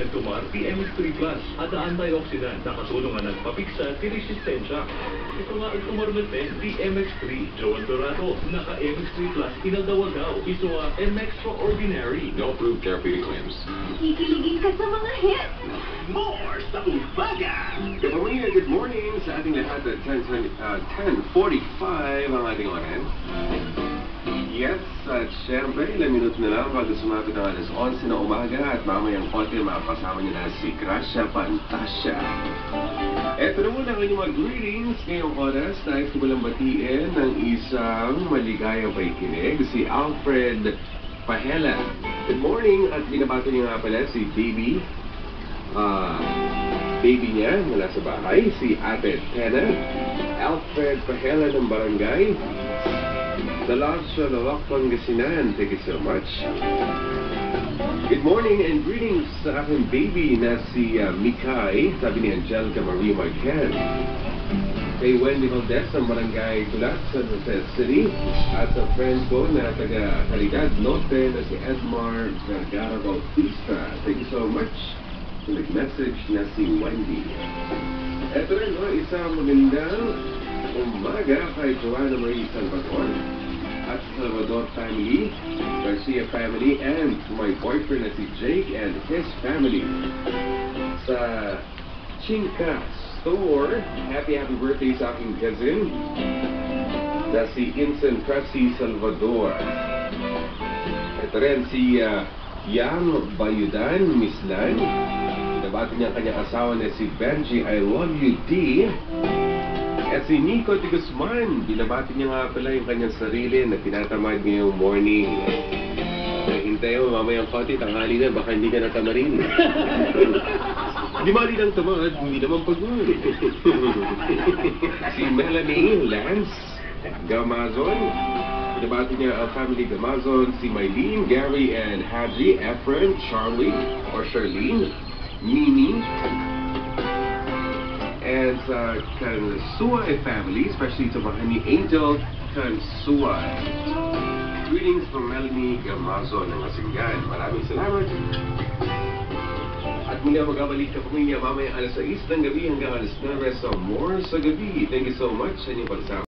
nagtumar PMX3 Plus at antioxidant na katulong ang nagpapiksa ti resistensya. Ito nga ang tumarunod din, PMX3, Joan Dorado, naka-MX3 Plus, inadawagaw, ito ang M-Extraordinary. No approved therapeutic claims. Kikiligin ka sa mga hits. More sa umaga! Kapamilya, good morning sa ating lahat at 10:45 ang ating oras. Yes, at syempre, ilang minuto na lang bago sumapit ang alas 11 na umaga at mamayang konti makakasama niyo na si Gracia Pantasya. Eto na muna ang inyong mga greetings ngayong oras. Nais ko palang batiin ng isang maligayang paikinig, si Alfred Pahela. Good morning at binabato niya nga pala si baby niya mula sa bahay, si Ate Tena. Alfred Pahela ng barangay Dalal sa Lawak, Pangasinan. Thank you so much. Good morning and greetings sa aking baby na si Mikay, sabi ni Angelica Marie Marquez. Kay Wendy Valdez ng barangay Gulat sa Jose City at sa friend ko na taga Caridad Norte na si Edmar Vergara Bautista. Thank you so much. Nag-message na si Wendy. Eto rin, isang magandang umaga kay Joanna Marie Salvador at Salvador family, Garcia family, and my boyfriend na si Jake and his family sa Chinka Store. Happy birthday sa aking cousin na si Inson Presi Salvador. Ito rin si Yang Bayudan Mislan. Nabati niya ang kanyang asawa na si Benji I Love You D. At si Nico de Guzman, binabati niya nga pala yung kanyang sarili na tinatamad ngayong morning. Hintay mo, mamayang konti, tanghali na, baka hindi ka natamarin. Hindi mali ng tamad, hindi naman pagod. Si Melanie Lance Gamazon, binabati niya ang family Gamazon, si Mylene, Gary, and Haji, Efren, Charlie, or Charlene, Mimi, and sa Kansuay family, especially to Mahani Angel Kansuay. Greetings from Melanie Gamazon ng Asinggan. Maraming salamat. At muli magkabalik ka pamilya mamaya alas 6 ng gabi hanggang alas 9 sa More sa gabi. Thank you so much sa inyong pagsama.